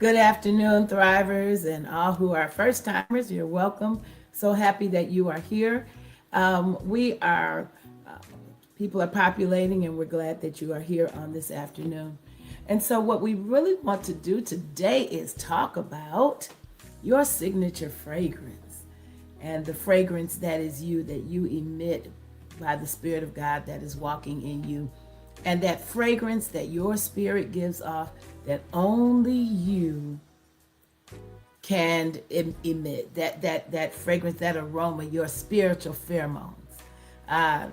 Good afternoon, Thrivers, and all who are first timers. You're welcome. So happy that you are here. We are, people are populating, and we're glad that you are here on this afternoon. And so, what we really want to do today is talk about your signature fragrance and the fragrance that is you, that you emit by the Spirit of God that is walking in you, and that fragrance that your spirit gives off that only you can emit, that fragrance, that aroma, your spiritual pheromones. uh, uh,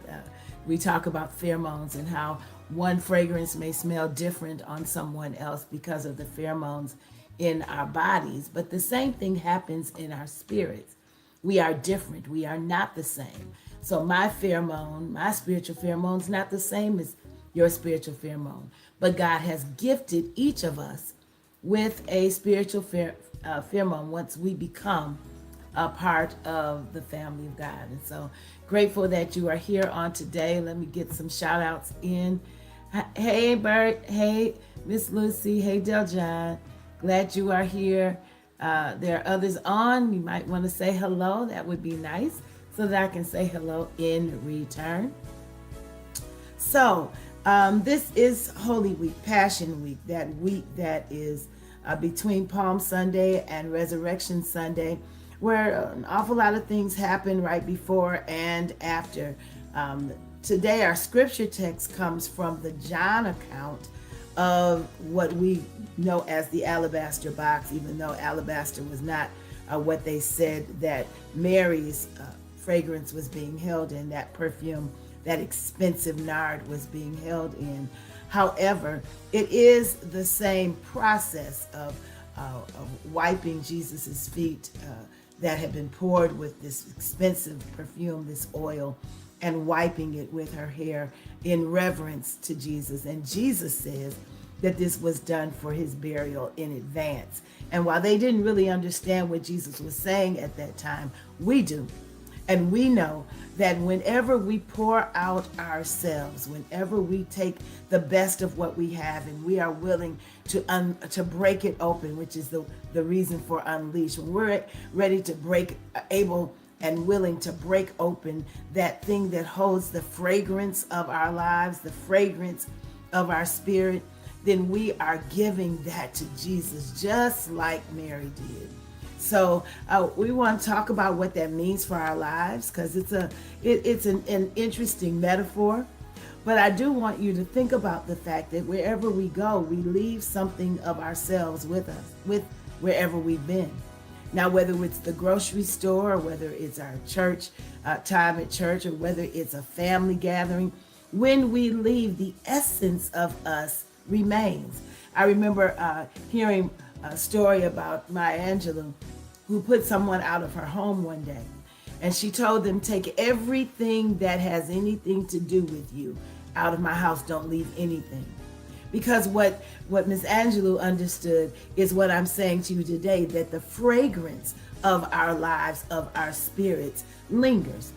we talk about pheromones and how one fragrance may smell different on someone else because of the pheromones in our bodies, but the same thing happens in our spirits. We are different, we are not the same. So my pheromone, my spiritual pheromone, is not the same as your spiritual pheromone, but God has gifted each of us with a spiritual pheromone once we become a part of the family of God. And so grateful that you are here on today. Let me get some shout outs in. Hey Bert, hey Miss Lucy, hey Del John, glad you are here. There are others on. You might want to say hello. That would be nice so that I can say hello in return. So this is Holy Week, Passion Week, that week that is between Palm Sunday and Resurrection Sunday, where an awful lot of things happen right before and after. Today, our scripture text comes from the John account of what we know as the alabaster box, even though alabaster was not what they said that Mary's fragrance was being held in, that perfume, that expensive nard was being held in. However, it is the same process of wiping Jesus's feet that had been poured with this expensive perfume, this oil, and wiping it with her hair in reverence to Jesus. And Jesus says that this was done for his burial in advance. And while they didn't really understand what Jesus was saying at that time, we do. And we know that whenever we pour out ourselves, whenever we take the best of what we have and we are willing to break it open, which is the reason for unleash, when we're ready to break, able and willing to break open that thing that holds the fragrance of our lives, the fragrance of our spirit, then we are giving that to Jesus, just like Mary did. So we want to talk about what that means for our lives, because it's an interesting metaphor. But I do want you to think about the fact that wherever we go, we leave something of ourselves with us, with wherever we've been. Now, whether it's the grocery store, or whether it's our church time at church, or whether it's a family gathering, when we leave, the essence of us remains. I remember hearing a story about Maya Angelou, who put someone out of her home one day. And she told them, take everything that has anything to do with you out of my house. Don't leave anything. Because what Miss Angelou understood is what I'm saying to you today, that the fragrance of our lives, of our spirits, lingers.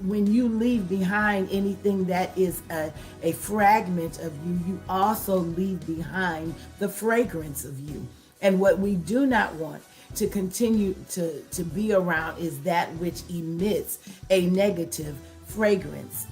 When you leave behind anything that is a fragment of you, you also leave behind the fragrance of you. And what we do not want to continue to be around is that which emits a negative fragrance.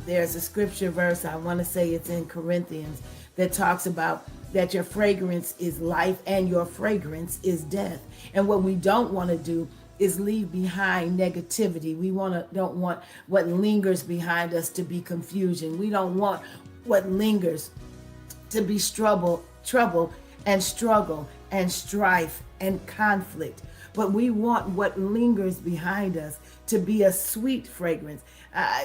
There's a scripture verse, I want to say it's in Corinthians, that talks about that your fragrance is life and your fragrance is death. And what we don't want to do is leave behind negativity. We don't want what lingers behind us to be confusion. We don't want what lingers to be trouble and struggle and strife and conflict. But we want what lingers behind us to be a sweet fragrance.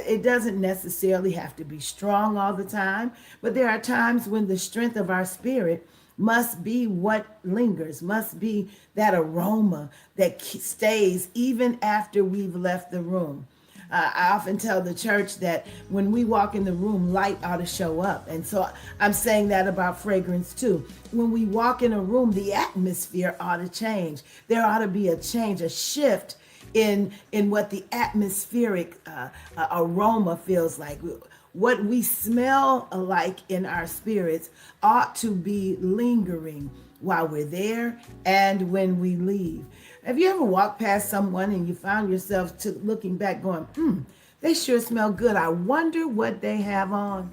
It doesn't necessarily have to be strong all the time, but there are times when the strength of our spirit must be what lingers, must be that aroma that stays even after we've left the room. I often tell the church that when we walk in the room, light ought to show up. And so I'm saying that about fragrance too. When we walk in a room, the atmosphere ought to change. There ought to be a change, a shift in what the atmospheric aroma feels like. What we smell alike in our spirits ought to be lingering while we're there and when we leave. Have you ever walked past someone and you found yourself looking back going, they sure smell good. I wonder what they have on.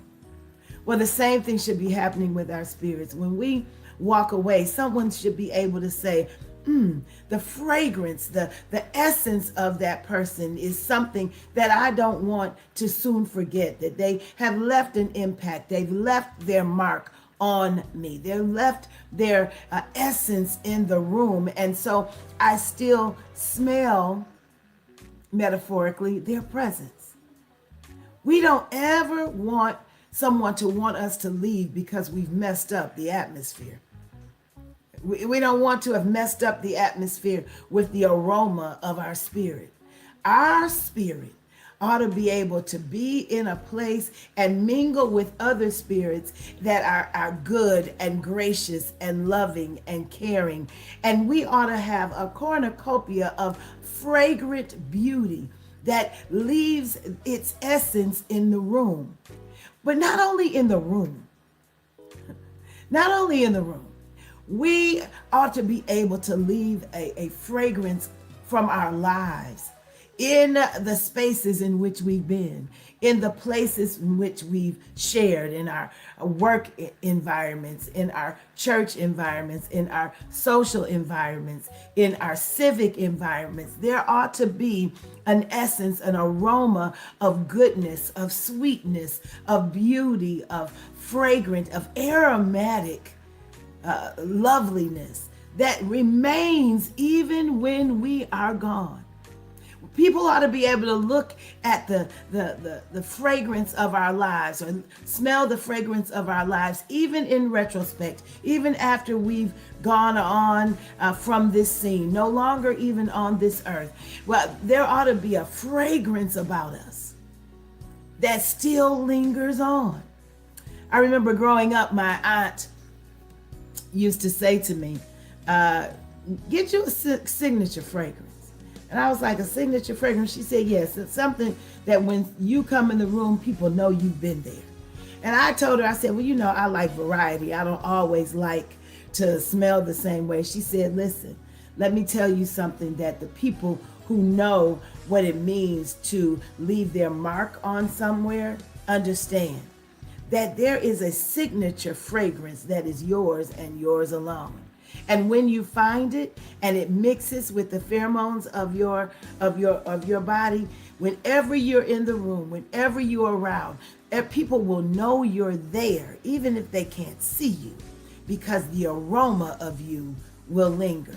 Well, the same thing should be happening with our spirits. When we walk away, someone should be able to say, the fragrance, the essence of that person is something that I don't want to soon forget, that they have left an impact. They've left their mark on me. They left their essence in the room. And so I still smell, metaphorically, their presence. We don't ever want someone to want us to leave because we've messed up the atmosphere. We don't want to have messed up the atmosphere with the aroma of our spirit. Our spirit ought to be able to be in a place and mingle with other spirits that are good and gracious and loving and caring. And we ought to have a cornucopia of fragrant beauty that leaves its essence in the room. But not only in the room, we ought to be able to leave a fragrance from our lives in the spaces in which we've been, in the places in which we've shared, in our work environments, in our church environments, in our social environments, in our civic environments. There ought to be an essence, an aroma of goodness, of sweetness, of beauty, of fragrant, of aromatic loveliness that remains even when we are gone. People ought to be able to look at the fragrance of our lives or smell the fragrance of our lives, even in retrospect, even after we've gone on from this scene, no longer even on this earth. Well, there ought to be a fragrance about us that still lingers on. I remember growing up, my aunt used to say to me, get you a signature fragrance. And I was like, a signature fragrance? She said, yes, it's something that when you come in the room, people know you've been there. And I told her, I said, well, you know, I like variety. I don't always like to smell the same way. She said, listen, let me tell you something that the people who know what it means to leave their mark on somewhere understand. That there is a signature fragrance that is yours and yours alone. And when you find it and it mixes with the pheromones of your body, whenever you're in the room, whenever you're around, people will know you're there, even if they can't see you, because the aroma of you will linger.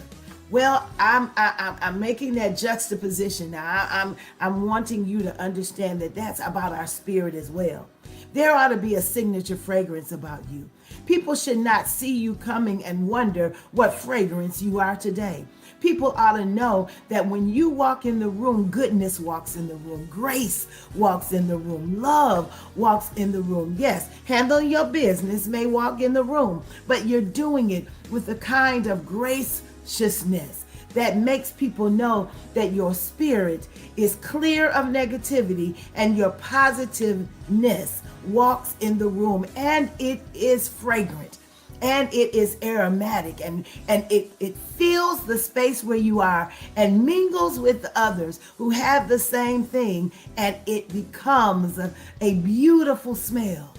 Well, I'm making that juxtaposition now. I'm wanting you to understand that that's about our spirit as well. There ought to be a signature fragrance about you. People should not see you coming and wonder what fragrance you are today. People ought to know that when you walk in the room, goodness walks in the room, grace walks in the room, love walks in the room. Yes, handling your business may walk in the room, but you're doing it with a kind of graciousness that makes people know that your spirit is clear of negativity and your positiveness walks in the room, and it is fragrant and it is aromatic and it fills the space where you are and mingles with others who have the same thing, and it becomes a beautiful smell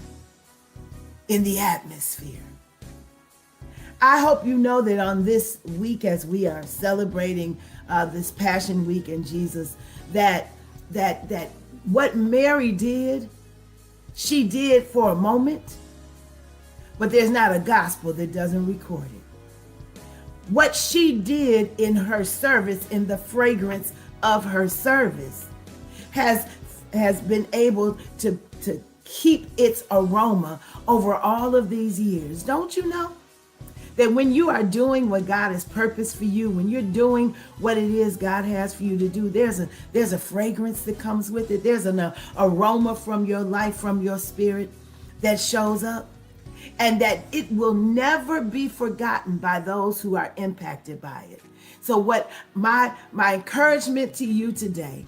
in the atmosphere. I hope you know that on this week, as we are celebrating this Passion Week in Jesus, that what Mary did, she did for a moment, but there's not a gospel that doesn't record it. What she did in her service, in the fragrance of her service, has been able to keep its aroma over all of these years. Don't you know that when you are doing what God has purposed for you, when you're doing what it is God has for you to do, there's a fragrance that comes with it. There's an aroma from your life, from your spirit that shows up, and that it will never be forgotten by those who are impacted by it. So what my encouragement to you today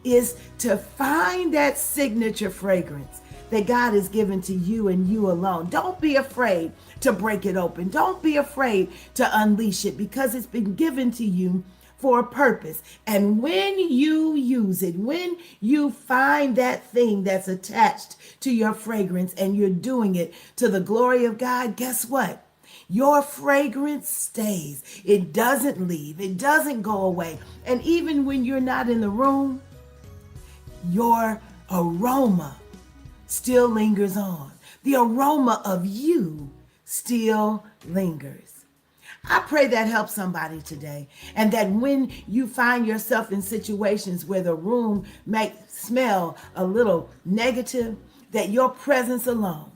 is to find that signature fragrance that God has given to you and you alone. Don't be afraid to break it open. Don't be afraid to unleash it, because it's been given to you for a purpose. And when you use it, when you find that thing that's attached to your fragrance and you're doing it to the glory of God, guess what? Your fragrance stays. It doesn't leave. It doesn't go away. And even when you're not in the room, your aroma still lingers on. The aroma of you still lingers. I pray that helps somebody today, and that when you find yourself in situations where the room may smell a little negative, that your presence alone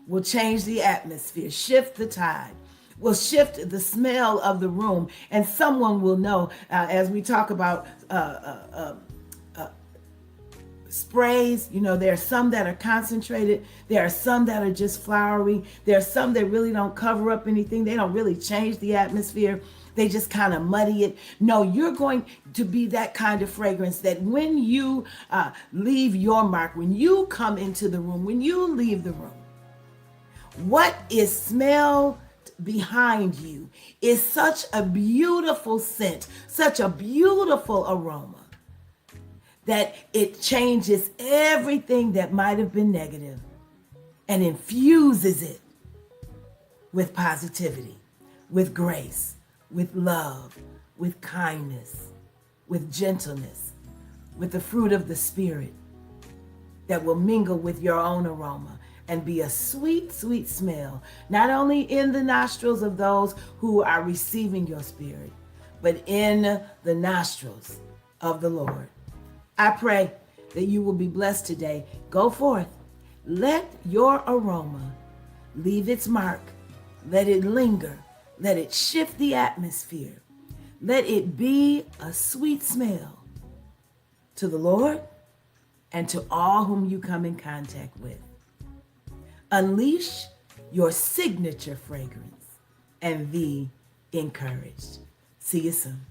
will change the atmosphere, shift the tide, will shift the smell of the room, and someone will know, as we talk about sprays, there are some that are concentrated. There are some that are just flowery. There are some that really don't cover up anything. They don't really change the atmosphere. They just kind of muddy it. No, you're going to be that kind of fragrance that when you leave your mark, when you come into the room, when you leave the room, what is smelled behind you is such a beautiful scent, such a beautiful aroma, that it changes everything that might have been negative and infuses it with positivity, with grace, with love, with kindness, with gentleness, with the fruit of the Spirit that will mingle with your own aroma and be a sweet, sweet smell, not only in the nostrils of those who are receiving your Spirit, but in the nostrils of the Lord. I pray that you will be blessed today. Go forth. Let your aroma leave its mark. Let it linger. Let it shift the atmosphere. Let it be a sweet smell to the Lord and to all whom you come in contact with. Unleash your signature fragrance and be encouraged. See you soon.